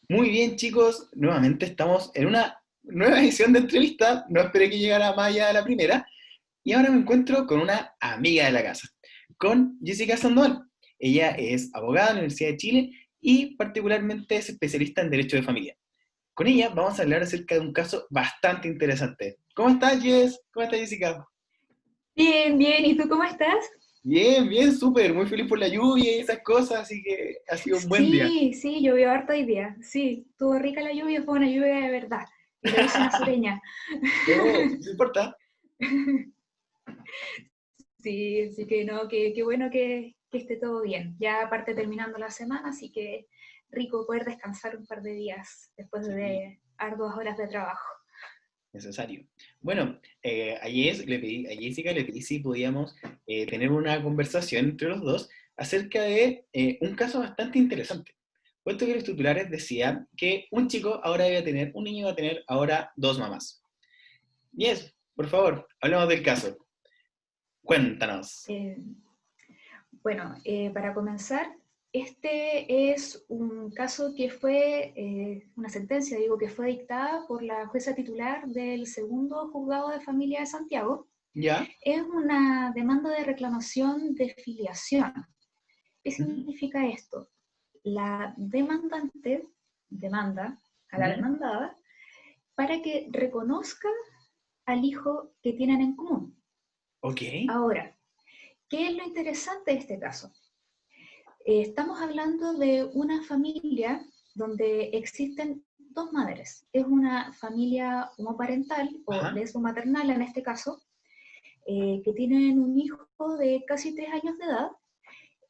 Muy bien, chicos. Nuevamente estamos en una nueva edición de entrevista. No esperé que llegara más allá de la primera. Y ahora me encuentro con una amiga de la casa, con Jessica Sandoval. Ella es abogada de la Universidad de Chile y particularmente es especialista en Derecho de Familia. Con ella vamos a hablar acerca de un caso bastante interesante. ¿Cómo estás, Jess? ¿Cómo estás, Jessica? Bien, bien, ¿y tú cómo estás? Bien, bien, súper. Muy feliz por la lluvia y esas cosas, así que ha sido un buen día. Sí, sí, llovió harto hoy día. Sí, estuvo rica la lluvia, fue una lluvia de verdad. Y lo hizo una sureña. No importa. Sí, así que no, qué bueno que esté todo bien. Ya aparte terminando la semana, así que rico poder descansar un par de días después Sí. de arduas horas de trabajo. Necesario. Bueno, a Jessica le pedí si podíamos tener una conversación entre los dos acerca de un caso bastante interesante. Puesto que los titulares decían que un niño va a tener ahora dos mamás. Yes, por favor, hablemos del caso. Cuéntanos. Eh, Bueno, para comenzar, este es un caso que fue, una sentencia, digo, que fue dictada por la jueza titular del segundo juzgado de familia de Santiago. ¿Ya? Es una demanda de reclamación de filiación. ¿Qué Ujú, significa esto? La demandante demanda a la ujú. demandada para que reconozca al hijo que tienen en común. Ok. Ahora, ¿qué es lo interesante de este caso? Estamos hablando de una familia donde existen dos madres. Es una familia homoparental o Ajá. lesbomaternal en este caso, que tienen un hijo de casi 3 años de edad.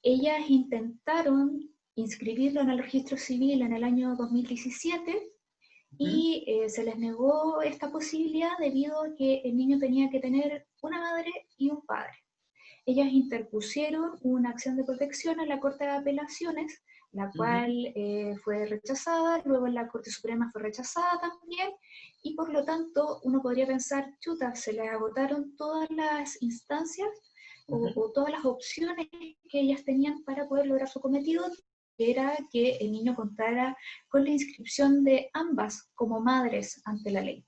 Ellas intentaron inscribirlo en el registro civil en el año 2017 Ujú, y se les negó esta posibilidad debido a que el niño tenía que tener una madre y un padre. Ellas interpusieron una acción de protección en la Corte de Apelaciones, la cual ujú. fue rechazada, luego en la Corte Suprema fue rechazada también, y por lo tanto uno podría pensar, chuta, se les agotaron todas las instancias Ujú. o todas las opciones que ellas tenían para poder lograr su cometido, que era que el niño contara con la inscripción de ambas como madres ante la ley.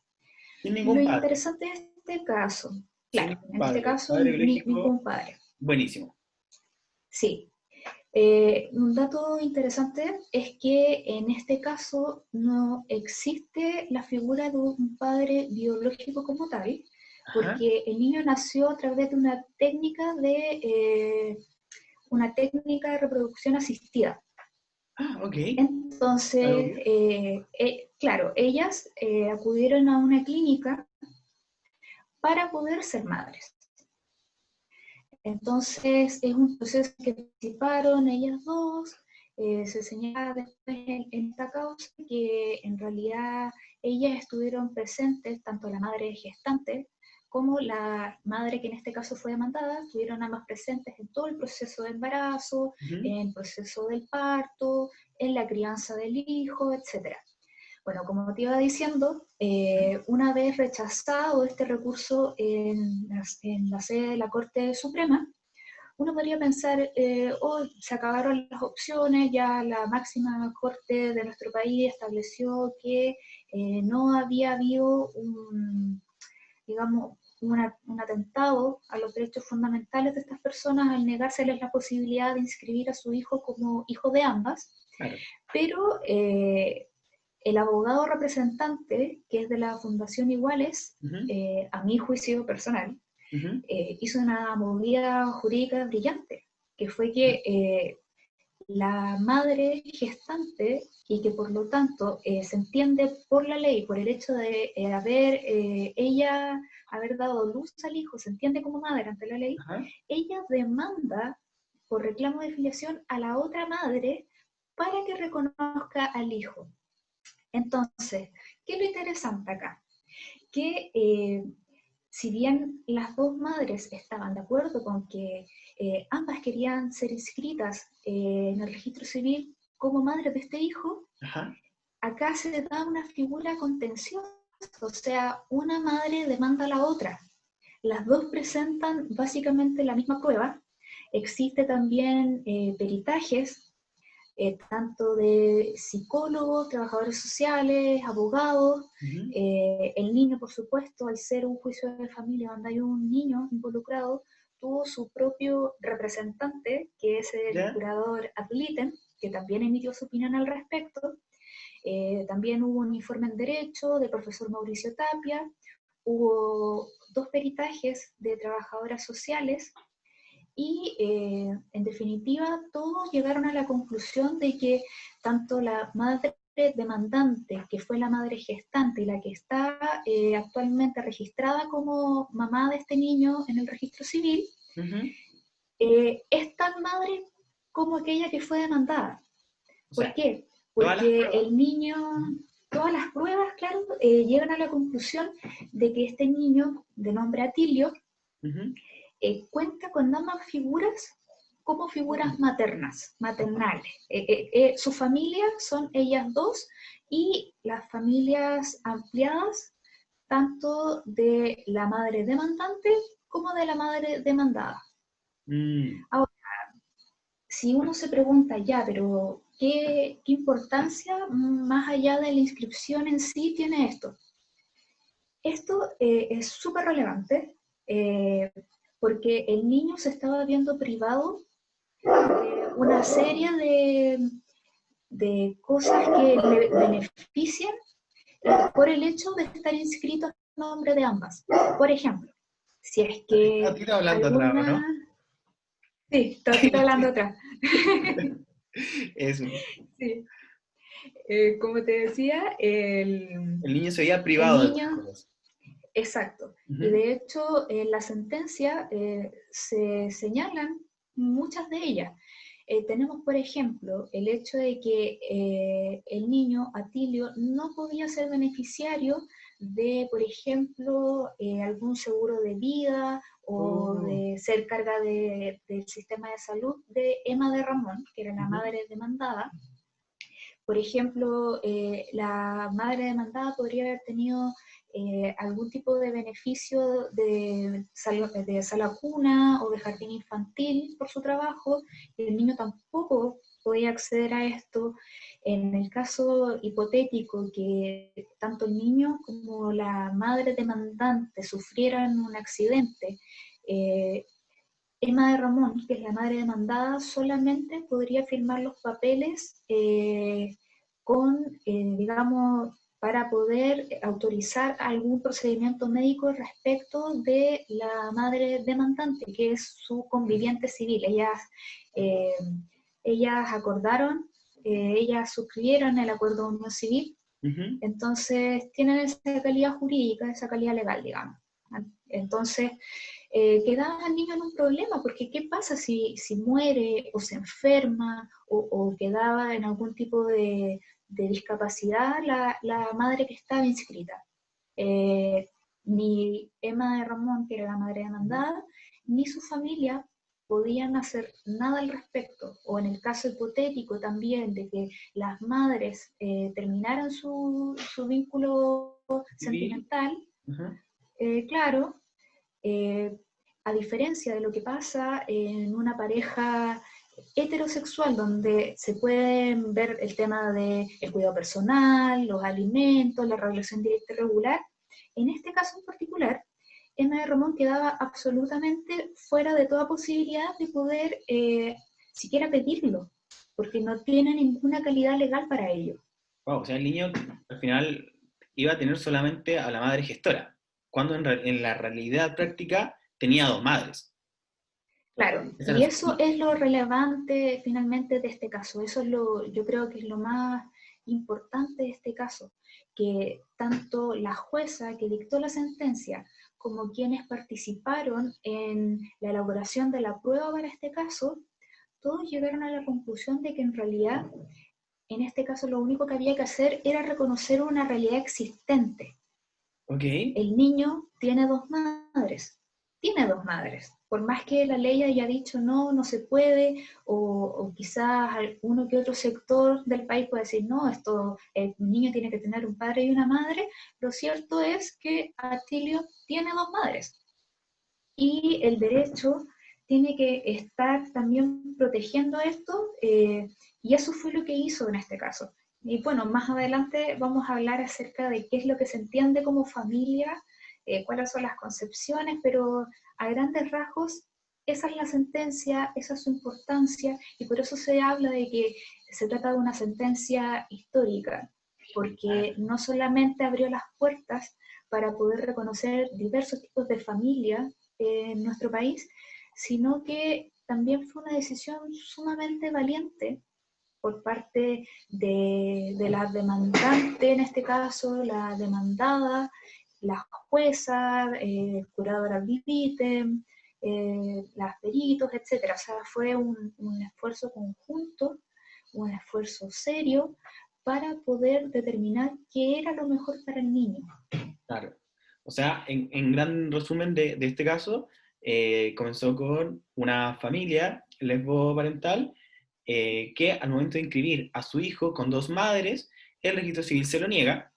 Sin Lo ningún padre. interesante de este caso, Sin claro, ningún en este padre. caso Padre biológico, ningún padre. buenísimo. Sí. Un dato interesante es que en este caso no existe la figura de un padre biológico como tal, Ajá. porque el niño nació a través de una técnica de reproducción asistida. Ah, ok. ¿Algo Entonces, bien? claro, ellas acudieron a una clínica para poder ser madres. Entonces es un proceso que participaron ellas dos, se señala después en esta causa que en realidad ellas estuvieron presentes, tanto la madre gestante como la madre que en este caso fue demandada, estuvieron ambas presentes en todo el proceso de embarazo, Ujú. en el proceso del parto, en la crianza del hijo, etc. Bueno, como te iba diciendo, una vez rechazado este recurso en la sede de la Corte Suprema, uno podría pensar, oh, se acabaron las opciones, ya la máxima corte de nuestro país estableció que no había habido digamos, un atentado a los derechos fundamentales de estas personas al negárseles la posibilidad de inscribir a su hijo como hijo de ambas, Claro. pero el abogado representante, que es de la Fundación Iguales, Ujú, a mi juicio personal, ujú. hizo una movida jurídica brillante, que fue que la madre gestante y que por lo tanto se entiende por la ley, por el hecho de ella haber dado luz al hijo, se entiende como madre ante la ley, Ajá. ella demanda por reclamo de filiación a la otra madre para que reconozca al hijo. Entonces, ¿qué es lo interesante acá? Que si bien las dos madres estaban de acuerdo con que ambas querían ser inscritas en el registro civil como madres de este hijo, Ajá. acá se da una figura contenciosa, o sea, una madre demanda a la otra. Las dos presentan básicamente la misma prueba. Existe también peritajes tanto de psicólogos, trabajadores sociales, abogados. El niño, por supuesto, al ser un juicio de familia donde hay un niño involucrado, tuvo su propio representante, que es el ¿Ya? curador ad litem, que también emitió su opinión al respecto. También hubo un informe en Derecho del profesor Mauricio Tapia, hubo 2 peritajes de trabajadoras sociales y, en definitiva, todos llegaron a la conclusión de que tanto la madre demandante, que fue la madre gestante y la que está actualmente registrada como mamá de este niño en el registro civil, es tan madre como aquella que fue demandada. O ¿Por sea, qué? todas las Porque pruebas. el niño, todas las pruebas, claro, llegan a la conclusión de que este niño, de nombre Atilio, Ujú. cuenta con ambas figuras como figuras maternas, maternales. Su familia son ellas dos y las familias ampliadas tanto de la madre demandante como de la madre demandada. Mm, Ahora, si uno se pregunta ya, pero ¿qué importancia más allá de la inscripción en sí tiene esto? Esto es súper relevante porque el niño se estaba viendo privado de una serie de cosas que le benefician por el hecho de estar inscrito a nombre de ambas. Por ejemplo, si es que Tatita hablando atrás, ¿o alguna... no? Sí, estoy hablando atrás. Eso. Sí. Como te decía, El niño se veía el privado de estas niño, cosas. exacto. Y Ujú. de hecho, en la sentencia se señalan muchas de ellas. Tenemos, por ejemplo, el hecho de que el niño Atilio no podía ser beneficiario de, por ejemplo, algún seguro de vida o Oh, de ser carga del sistema de salud de Emma de Ramón, que era la ujú. madre demandada. Por ejemplo, la madre demandada podría haber tenido algún tipo de beneficio de sala cuna o de jardín infantil por su trabajo, y el niño tampoco podía acceder a esto. En el caso hipotético que tanto el niño como la madre demandante sufrieran un accidente, eh, Emma de Ramón, que es la madre demandada, solamente podría firmar los papeles digamos, para poder autorizar algún procedimiento médico respecto de la madre demandante, que es su conviviente civil. Eh, ellas acordaron, ellas suscribieron el acuerdo de unión civil, Ujú. entonces tienen esa calidad jurídica, esa calidad legal, digamos. Entonces, queda el niño en un problema, porque ¿qué pasa si muere o se enferma o quedaba en algún tipo de discapacidad la madre que estaba inscrita? Ni Emma de Ramón, que era la madre demandada, ni su familia podían hacer nada al respecto, o en el caso hipotético también de que las madres terminaran su vínculo Civil. sentimental, Ajá. claro, eh, a diferencia de lo que pasa en una pareja heterosexual, donde se pueden ver el tema del cuidado personal, los alimentos, la regulación directa y regular, en este caso en particular, Emma de Romón quedaba absolutamente fuera de toda posibilidad de poder siquiera pedirlo, porque no tiene ninguna calidad legal para ello. Wow, o sea, el niño al final iba a tener solamente a la madre gestora, cuando en la realidad práctica tenía dos madres. Claro, Esa era y su eso familia. es lo relevante finalmente de este caso. Eso es yo creo que es lo más importante de este caso, que tanto la jueza que dictó la sentencia como quienes participaron en la elaboración de la prueba para este caso, todos llegaron a la conclusión de que en realidad, en este caso, lo único que había que hacer era reconocer una realidad existente. Ok. El niño tiene dos madres. Por más que la ley haya dicho no, no se puede, o quizás alguno que otro sector del país puede decir no, el niño tiene que tener un padre y una madre, lo cierto es que Atilio tiene dos madres. Y el derecho tiene que estar también protegiendo esto, Y eso fue lo que hizo en este caso. Y bueno, más adelante vamos a hablar acerca de qué es lo que se entiende como familia, cuáles son las concepciones, pero a grandes rasgos esa es la sentencia, esa es su importancia, y por eso se habla de que se trata de una sentencia histórica, porque no solamente abrió las puertas para poder reconocer diversos tipos de familia en nuestro país, sino que también fue una decisión sumamente valiente por parte de la demandante, en este caso, la demandada, la jueza, el curador ad libitum, las peritos, etc. O sea, fue un esfuerzo conjunto, un esfuerzo serio para poder determinar qué era lo mejor para el niño. Claro. O sea, en gran resumen de este caso, comenzó con una familia lesboparental que al momento de inscribir a su hijo con dos madres, el registro civil se lo niega.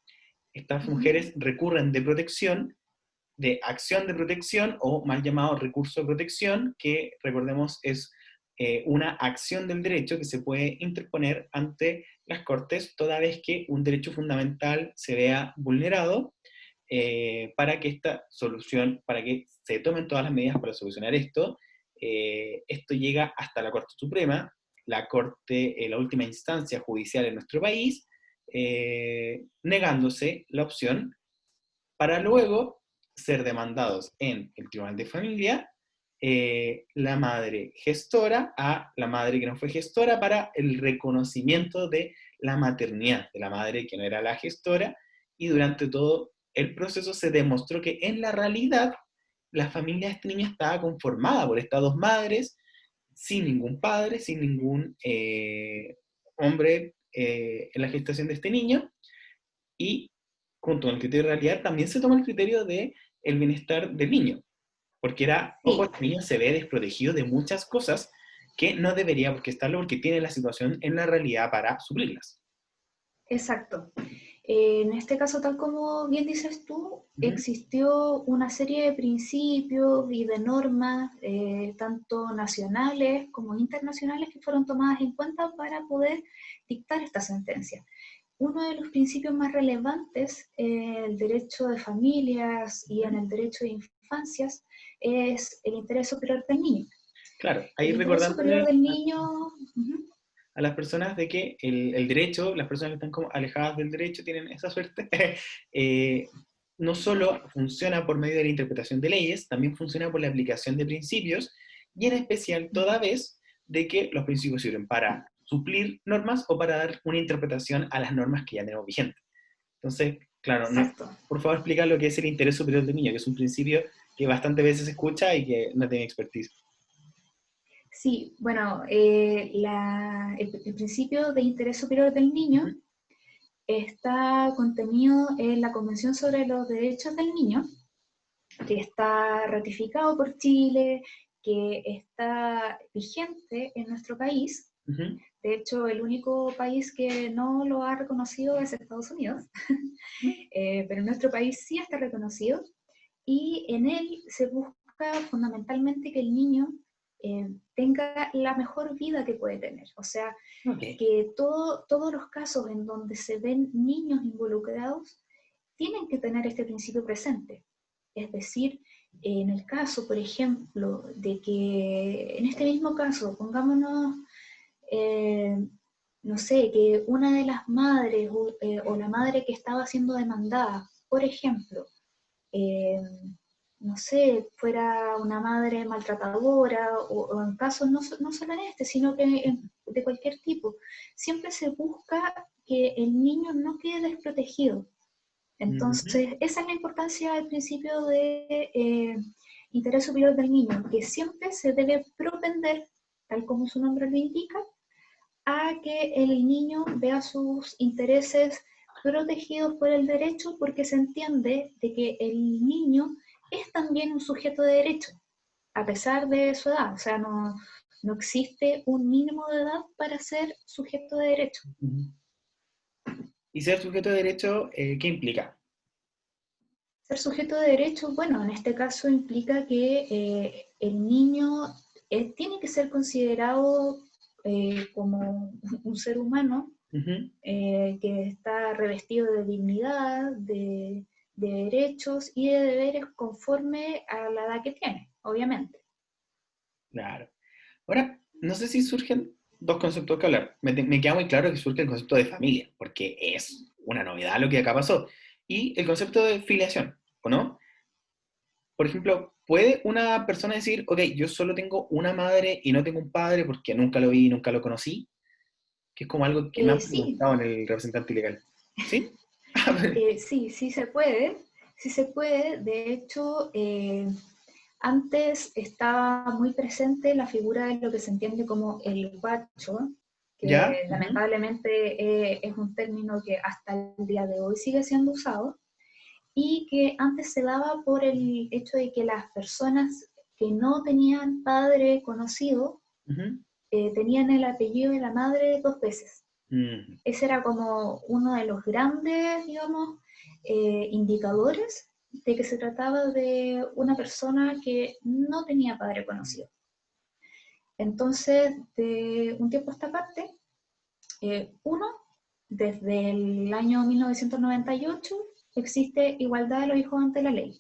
Estas mujeres recurren de acción de protección, o mal llamado recurso de protección, que recordemos es una acción del derecho que se puede interponer ante las Cortes toda vez que un derecho fundamental se vea vulnerado, para que esta solución, para que se tomen todas las medidas para solucionar esto. Esto llega hasta la Corte Suprema, la Corte, la última instancia judicial en nuestro país, negándose la opción, para luego ser demandados en el Tribunal de Familia, la madre gestora a la madre que no fue gestora, para el reconocimiento de la maternidad de la madre que no era la gestora, y durante todo el proceso se demostró que en la realidad la familia de este niño estaba conformada por estas dos madres, sin ningún padre, sin ningún hombre en la gestación de este niño, y junto con el criterio de realidad también se toma el criterio de el bienestar del niño, porque ojo, Sí, el niño se ve desprotegido de muchas cosas que no debería porque estarlo, porque tiene la situación en la realidad para suplirlas. exacto. En este caso, tal como bien dices tú, Ujú. existió una serie de principios y de normas, tanto nacionales como internacionales, que fueron tomadas en cuenta para poder dictar esta sentencia. Uno de los principios más relevantes en el derecho de familias y en el derecho de infancias es el interés superior del niño. Claro, ahí El interés superior recordándole del niño, uh-huh, a las personas de que el derecho, las personas que están como alejadas del derecho tienen esa suerte, eh, no solo funciona por medio de la interpretación de leyes, también funciona por la aplicación de principios, y en especial toda vez de que los principios sirven para suplir normas o para dar una interpretación a las normas que ya tenemos vigentes. Entonces, claro, no, exacto. por favor explica lo que es el interés superior del niño, que es un principio que bastantes veces se escucha y que no tiene expertise. Sí, bueno, el principio de interés superior del niño Ujú. está contenido en la Convención sobre los Derechos del Niño, que está ratificado por Chile, que está vigente en nuestro país. Ujú. De hecho, el único país que no lo ha reconocido es Estados Unidos, pero en nuestro país sí está reconocido, y en él se busca fundamentalmente que el niño tenga la mejor vida que puede tener. O sea, Ok. que todos los casos en donde se ven niños involucrados tienen que tener este principio presente. Es decir, en el caso, por ejemplo, de que en este mismo caso, pongámonos, eh, no sé, que una de las madres o la madre que estaba siendo demandada, por ejemplo, eh, no sé, fuera una madre maltratadora, o en casos no solo en este, sino que de cualquier tipo, siempre se busca que el niño no quede desprotegido. Ujú. Entonces, esa es la importancia del principio de interés superior del niño, que siempre se debe propender, tal como su nombre lo indica, a que el niño vea sus intereses protegidos por el derecho, porque se entiende de que el niño es también un sujeto de derecho, a pesar de su edad. O sea, no existe un mínimo de edad para ser sujeto de derecho. Ujú. Y ser sujeto de derecho, ¿qué implica? Ser sujeto de derecho, bueno, en este caso implica que el niño tiene que ser considerado como un ser humano Ujú. que está revestido de dignidad, de derechos y de deberes conforme a la edad que tiene, obviamente. Claro. Ahora, no sé si surgen dos conceptos que hablar. Me queda muy claro que surge el concepto de familia, porque es una novedad lo que acá pasó. Y el concepto de filiación, ¿o no? Por ejemplo, ¿puede una persona decir, ok, yo solo tengo una madre y no tengo un padre porque nunca lo vi, nunca lo conocí? Que es como algo que me han Sí, preguntado en el representante legal. ¿Sí? sí, sí se puede, sí se puede. De hecho, antes estaba muy presente la figura de lo que se entiende como el guacho, ¿Ya? que Ujú. lamentablemente es un término que hasta el día de hoy sigue siendo usado, y que antes se daba por el hecho de que las personas que no tenían padre conocido Ujú. tenían el apellido de la madre dos veces. Mm. Ese era como uno de los grandes, digamos, indicadores de que se trataba de una persona que no tenía padre conocido. Entonces, de un tiempo a esta parte, uno, desde el año 1998, existe igualdad de los hijos ante la ley.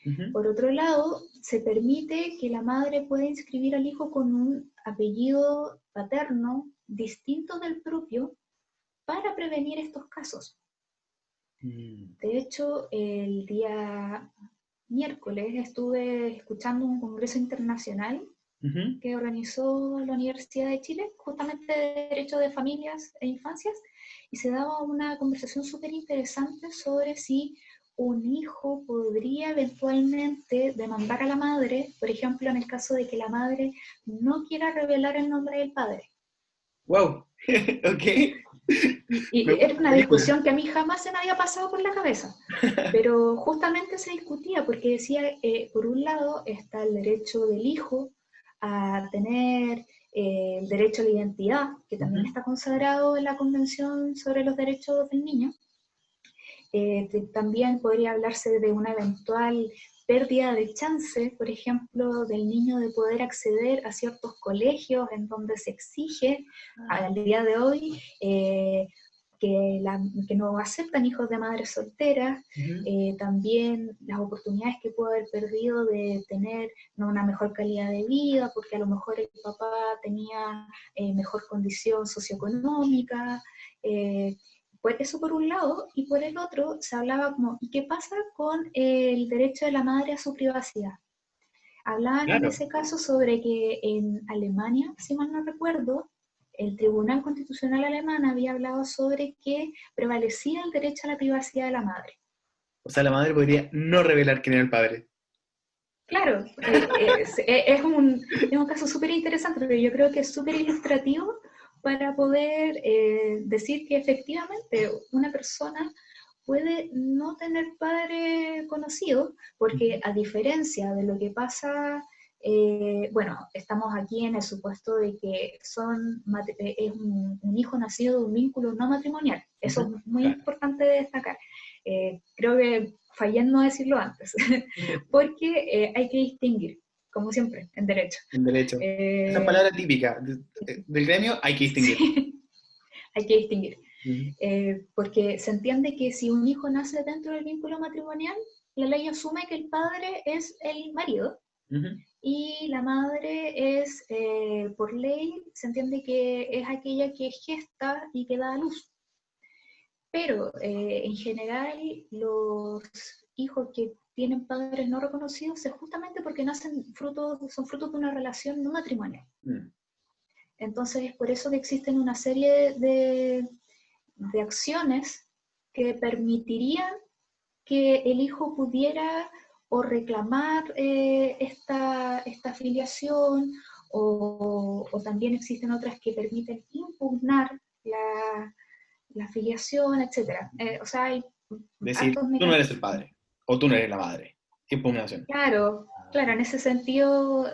Ujú. Por otro lado, se permite que la madre pueda inscribir al hijo con un apellido paterno distinto del propio para prevenir estos casos. Mm. De hecho, el día miércoles estuve escuchando un congreso internacional Ujú. que organizó la Universidad de Chile, justamente de Derecho de Familias e Infancias, y se daba una conversación súper interesante sobre si un hijo podría eventualmente demandar a la madre, por ejemplo, en el caso de que la madre no quiera revelar el nombre del padre. Wow. Ok. Me Y gusta era la una película. discusión que a mí jamás se me había pasado por la cabeza, pero justamente se discutía porque decía, por un lado está el derecho del hijo a tener el derecho a la identidad, que también Ujú. está consagrado en la Convención sobre los Derechos del Niño. También podría hablarse de una eventual pérdida de chance, por ejemplo, del niño de poder acceder a ciertos colegios en donde se exige al día de hoy que no aceptan hijos de madres solteras, Ujú. también las oportunidades que pudo haber perdido de tener no, una mejor calidad de vida, porque a lo mejor el papá tenía mejor condición socioeconómica. Pues eso por un lado, y por el otro se hablaba como, ¿y qué pasa con el derecho de la madre a su privacidad? Hablaban en Claro. ese caso sobre que en Alemania, si mal no recuerdo, el Tribunal Constitucional alemán había hablado sobre que prevalecía el derecho a la privacidad de la madre. O sea, la madre podría no revelar quién era el padre. Claro, es un caso súper interesante, pero yo creo que es súper ilustrativo para poder decir que efectivamente una persona puede no tener padre conocido, porque Ujú. a diferencia de lo que pasa, bueno, estamos aquí en el supuesto de que es un hijo nacido de un vínculo no matrimonial. Eso Ujú. es muy Claro. importante de destacar. Creo que fallé en no decirlo antes, porque hay que distinguir, como siempre, en derecho. En derecho. Esa Eh, palabra típica del gremio hay que distinguir. sí, hay que distinguir. Ujú. Porque se entiende que si un hijo nace dentro del vínculo matrimonial, la ley asume que el padre es el marido Ujú. y la madre es, por ley, se entiende que es aquella que gesta y que da a luz. Pero en general los hijos que tienen padres no reconocidos es justamente porque son frutos de una relación no matrimonial. Mm. Entonces es por eso que existen una serie de acciones que permitirían que el hijo pudiera o reclamar esta afiliación o también existen otras que permiten impugnar la afiliación, etc. O sea, hay Decir, hartos tú no eres el mecanismos. padre. O tú no eres la madre. Impugnación. Claro, claro, en ese sentido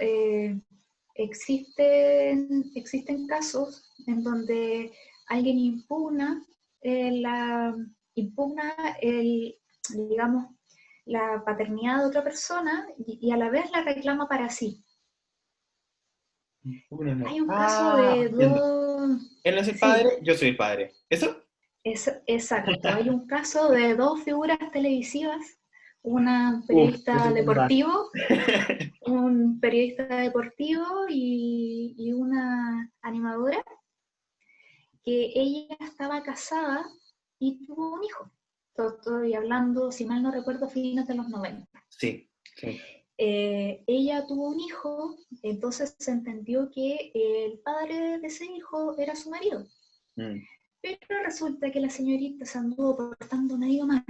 existen casos en donde alguien impugna digamos, la paternidad de otra persona y a la vez la reclama para sí. Uno no. Hay un caso Ah, de entiendo. dos, Él no es el sí, padre, yo soy el padre. ¿Eso? exacto, hay un caso de dos figuras televisivas, una Uf, eso periodista es un más. deportivo, un periodista deportivo y una animadora, que ella estaba casada y tuvo un hijo. Estoy hablando, si mal no recuerdo, a fines de los 90. Sí, sí. Ella tuvo un hijo, entonces se entendió que el padre de ese hijo era su marido. Mm. Pero resulta que la señorita se anduvo portando medio mal,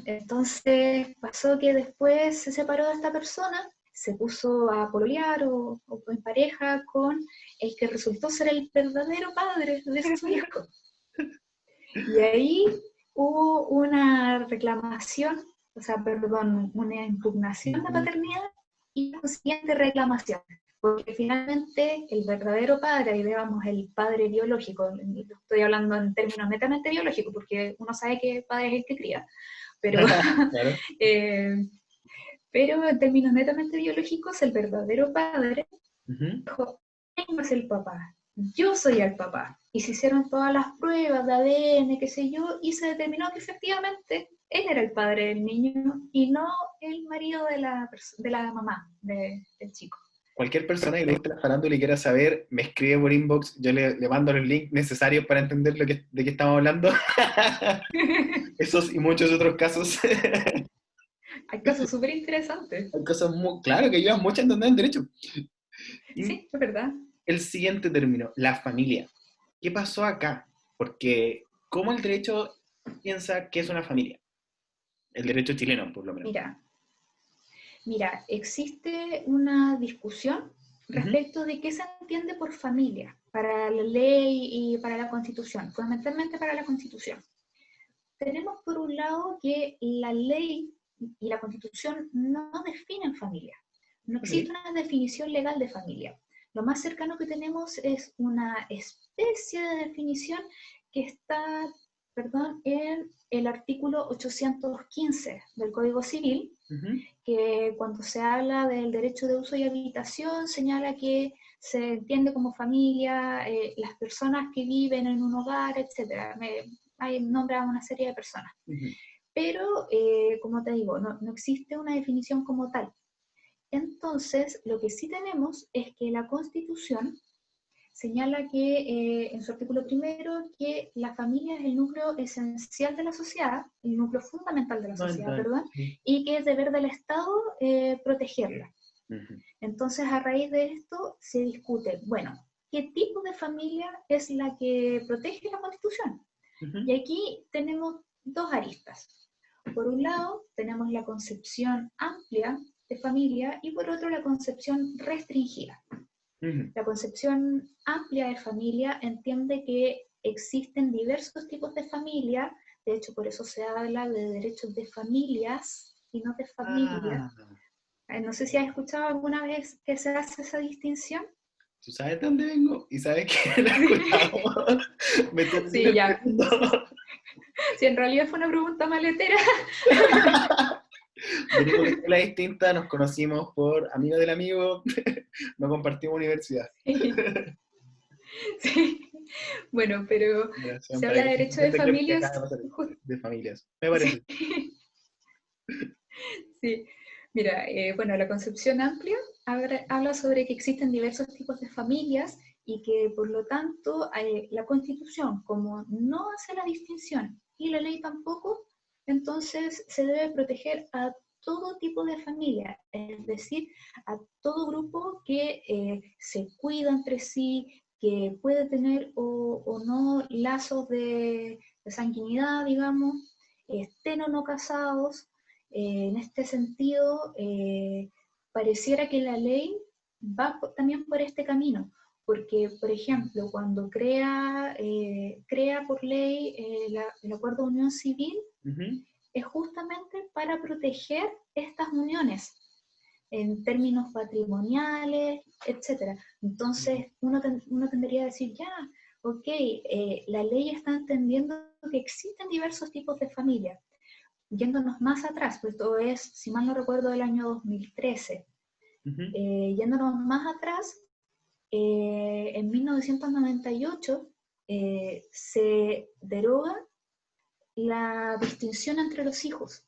entonces pasó que después se separó de esta persona, se puso a pololear o en pareja con el que resultó ser el verdadero padre de su hijo. Y ahí hubo una reclamación, o sea, perdón, una impugnación de paternidad y consiguiente reclamación. Porque finalmente el verdadero padre, y digamos el padre biológico, estoy hablando en términos netamente biológicos, porque uno sabe que padre es el que cría, pero, Claro. eh, pero en términos netamente biológicos, el verdadero padre Ujú. dijo, él no es el papá, yo soy el papá. Y se hicieron todas las pruebas de ADN, qué sé yo, y se determinó que efectivamente él era el padre del niño y no el marido de la mamá del chico. Cualquier persona que le guste la farándula y quiera saber, me escribe por inbox, yo le mando los links necesarios para entender de qué estamos hablando. Esos y muchos otros casos. Hay casos súper interesantes. Hay cosas muy, claro, que ayudan mucho a entender el derecho. Y Sí, es verdad. el siguiente término, la familia. ¿Qué pasó acá? Porque, ¿cómo el derecho piensa que es una familia? El derecho chileno, por lo menos. Mira, Mira, existe una discusión Ujú. respecto de qué se entiende por familia para la ley y para la Constitución, fundamentalmente para la Constitución. Tenemos por un lado que la ley y la Constitución no definen familia. No existe Ok. una definición legal de familia. Lo más cercano que tenemos es una especie de definición que está, perdón, en el artículo 815 del Código Civil, Ujú. que cuando se habla del derecho de uso y habitación señala que se entiende como familia las personas que viven en un hogar, etc. Hay nombra una serie de personas. Ujú. Pero, como te digo, no existe una definición como tal. Entonces, lo que sí tenemos es que la Constitución señala que en su artículo primero que la familia es el núcleo esencial de la sociedad, el núcleo fundamental de la sociedad, Fundamental, perdón, sí. y que es deber del Estado protegerla. Ujú. Entonces, a raíz de esto se discute, bueno, ¿qué tipo de familia es la que protege la Constitución? Ujú. Y aquí tenemos dos aristas. Por un lado, tenemos la concepción amplia de familia y por otro la concepción restringida. Ujú. La concepción amplia de familia entiende que existen diversos tipos de familia, de hecho por eso se habla de derechos de familias y no de familia. Ah, No sé si has escuchado alguna vez que se hace esa distinción. ¿tú sabes de dónde vengo? ¿Y sabes que la he escuchado? Me estoy recién Sí, ya. enterando. Si en realidad fue una pregunta maletera. Venimos de escuela distinta, nos conocimos por amigo del amigo, no compartimos universidad. Sí, sí. Bueno, pero Generación, se para habla que de se derecho de entienda que familias. acaba de pasar de familias. Me parece. Sí, sí. Mira, bueno, la concepción amplia habla sobre que existen diversos tipos de familias y que por lo tanto la Constitución, como no hace la distinción y la ley tampoco, entonces se debe proteger a todo tipo de familia, es decir, a todo grupo que se cuida entre sí, que puede tener o no lazos de sanguinidad, digamos, estén o no casados. En este sentido, pareciera que la ley va también por este camino, porque, por ejemplo, cuando crea por ley el acuerdo de unión civil, Ujú. es justamente para proteger estas uniones en términos patrimoniales, etcétera. Entonces, uno tendría que decir, ya, ok, la ley está entendiendo que existen diversos tipos de familias. Yéndonos más atrás, pues todo es, si mal no recuerdo, del año 2013, Ujú. yéndonos más atrás, en 1998 se deroga la distinción entre los hijos.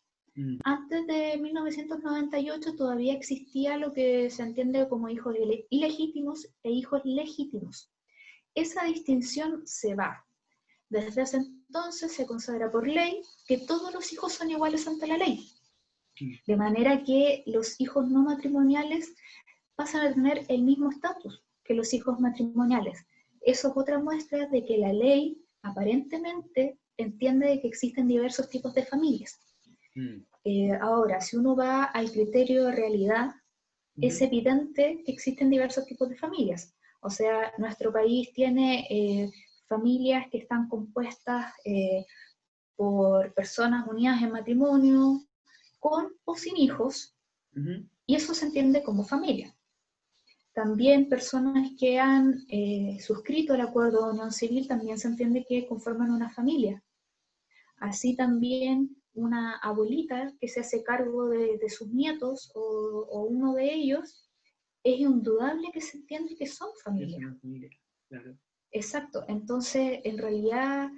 Antes de 1998 todavía existía lo que se entiende como hijos ilegítimos e hijos legítimos. Esa distinción se va. Desde ese entonces se considera por ley que todos los hijos son iguales ante la ley. De manera que los hijos no matrimoniales pasan a tener el mismo estatus que los hijos matrimoniales. Eso es otra muestra de que la ley aparentemente entiende que existen diversos tipos de familias. Ahora, si uno va al criterio de realidad, es evidente que existen diversos tipos de familias. O sea, nuestro país tiene familias que están compuestas por personas unidas en matrimonio, con o sin hijos, y eso se entiende como familia. También personas que han suscrito el acuerdo de unión civil también se entiende que conforman una familia. Así también una abuelita que se hace cargo de sus nietos o uno de ellos, es indudable que se entiende que son familia. Es una familia, claro. Exacto, entonces en realidad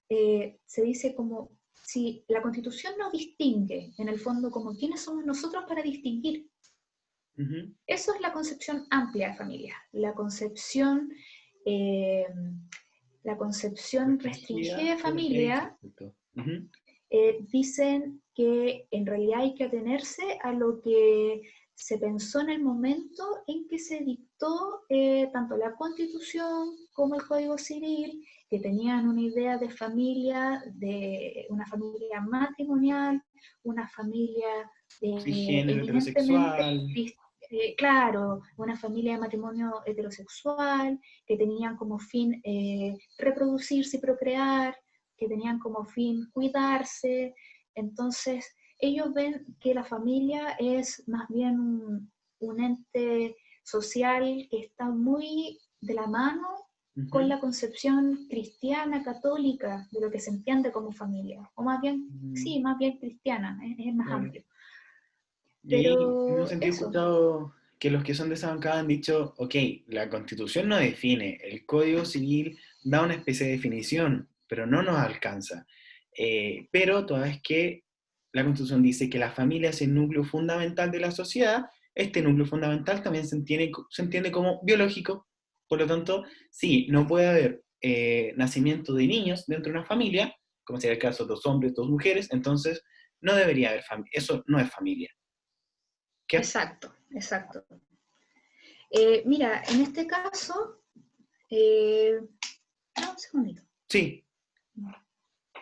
se dice como, si la Constitución nos distingue, en el fondo, como quiénes somos nosotros para distinguir. Eso es la concepción amplia de familia. La concepción restringida de familia, dicen que en realidad hay que atenerse a lo que se pensó en el momento en que se dictó tanto la Constitución como el Código Civil, que tenían una idea de familia, de una familia matrimonial, una familia género heterosexual. Claro, una familia de matrimonio heterosexual, que tenían como fin reproducirse y procrear, que tenían como fin cuidarse. Entonces, ellos ven que la familia es más bien un ente social que está muy de la mano con la concepción cristiana, católica, de lo que se entiende como familia. O más bien, sí, más bien cristiana, es más amplio. Pero en un sentido he escuchado que los que son de esa bancada han dicho, ok, la Constitución no define, el Código Civil da una especie de definición, pero no nos alcanza. Pero toda vez que la Constitución dice que la familia es el núcleo fundamental de la sociedad, este núcleo fundamental también se entiende como biológico. Por lo tanto, sí, no puede haber nacimiento de niños dentro de una familia, como sería el caso de 2 hombres, 2 mujeres, entonces no debería haber familia. Eso no es familia. Exacto, exacto. Mira, en este caso, un segundito. Sí.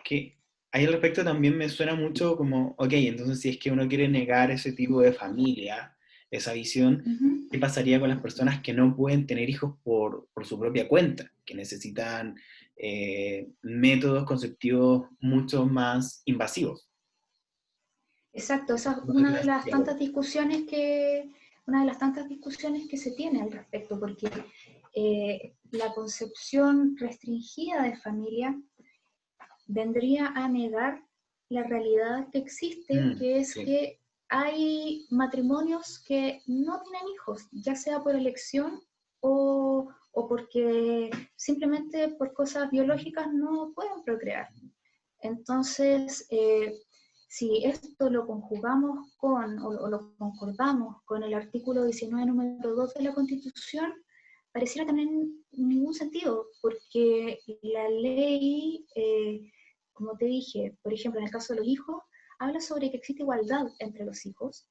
Que ahí al respecto también me suena mucho como, ok, entonces si es que uno quiere negar ese tipo de familia, esa visión, ¿qué pasaría con las personas que no pueden tener hijos por su propia cuenta, que necesitan métodos conceptivos mucho más invasivos? Exacto, esa es una de las tantas discusiones que se tiene al respecto, porque la concepción restringida de familia vendría a negar la realidad que existe, que es que hay matrimonios que no tienen hijos, ya sea por elección o porque simplemente por cosas biológicas no pueden procrear. Entonces, si esto lo conjugamos o lo concordamos con el artículo 19, número 2 de la Constitución, pareciera también ningún sentido, porque la ley, como te dije, por ejemplo, en el caso de los hijos, habla sobre que existe igualdad entre los hijos,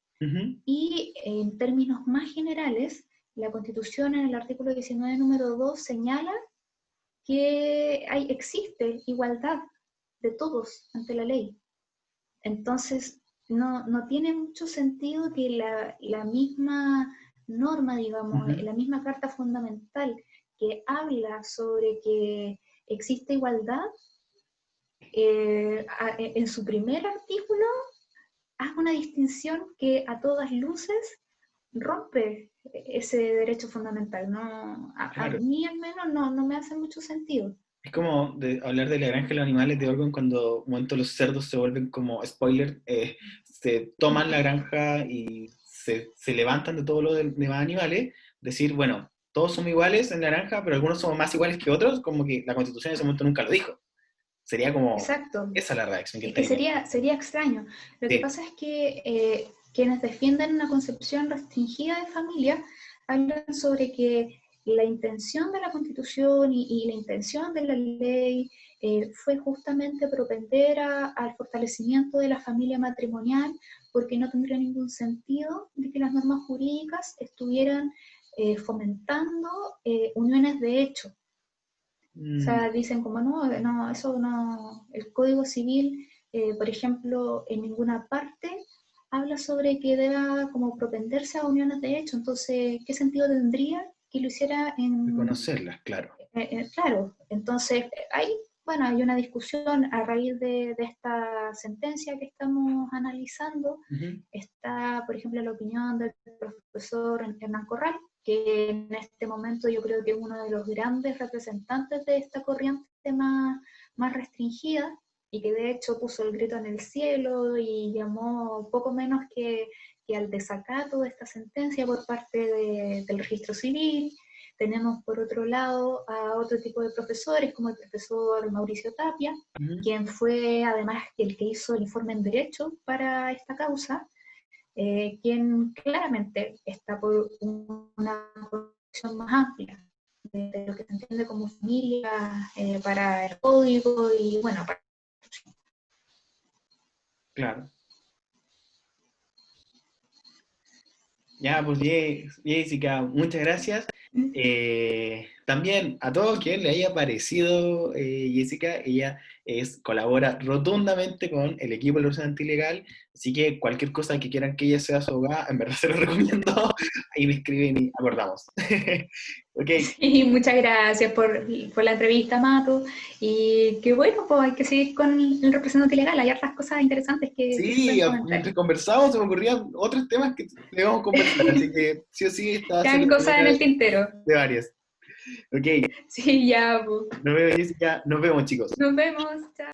y en términos más generales, la Constitución en el artículo 19, número 2 señala que existe igualdad de todos ante la ley. Entonces, no tiene mucho sentido que la misma norma, digamos, la misma carta fundamental que habla sobre que existe igualdad, en su primer artículo haga una distinción que a todas luces rompe ese derecho fundamental. No, a mí al menos no me hace mucho sentido. Es como hablar de la granja de los animales de Orwell cuando un momento los cerdos se vuelven como, spoiler, se toman la granja y se levantan de todos los demás animales, decir, bueno, todos somos iguales en naranja, pero algunos somos más iguales que otros, como que la Constitución en ese momento nunca lo dijo. Sería como, Exacto. esa es la reacción que Es que está teniendo. sería extraño. Lo que Sí. pasa es que quienes defienden una concepción restringida de familia hablan sobre que la intención de la Constitución y la intención de la ley fue justamente propender al fortalecimiento de la familia matrimonial, porque no tendría ningún sentido de que las normas jurídicas estuvieran fomentando uniones de hecho. O Mm, sea, dicen como no, eso no, el Código Civil, por ejemplo, en ninguna parte habla sobre que deba como propenderse a uniones de hecho, entonces, ¿qué sentido tendría que lo hiciera reconocerlas, claro. claro, entonces, bueno, hay una discusión a raíz de esta sentencia que estamos analizando. Ujú. Está, por ejemplo, la opinión del profesor Hernán Corral, que en este momento yo creo que es uno de los grandes representantes de esta corriente más restringida, y que de hecho puso el grito en el cielo y llamó poco menos que al desacato de esta sentencia por parte del registro civil. Tenemos por otro lado a otro tipo de profesores, como el profesor Mauricio Tapia, Ujú. quien fue además el que hizo el informe en Derecho para esta causa, quien claramente está por una posición más amplia de lo que se entiende como familia para el código y bueno, para... Claro. Ya, pues Jessica, muchas gracias. También a todos quien le haya parecido Jessica, ella colabora rotundamente con el equipo de la Universidad Antilegal, así que cualquier cosa que quieran que ella sea su abogada, en verdad se lo recomiendo, ahí me escriben y acordamos. Ok, Sí, muchas gracias por la entrevista, Mato. Y que bueno, pues hay que seguir con el representante legal. Hay otras cosas interesantes que se sí, pueden comentar. mientras conversamos se me ocurrían otros temas que debemos conversar, así que sí o sí esta va a ser Quedan la cosas en primera el tintero. de varias. Ok, Sí, ya, pues. nos vemos Jessica, nos vemos chicos. Nos vemos. Chao.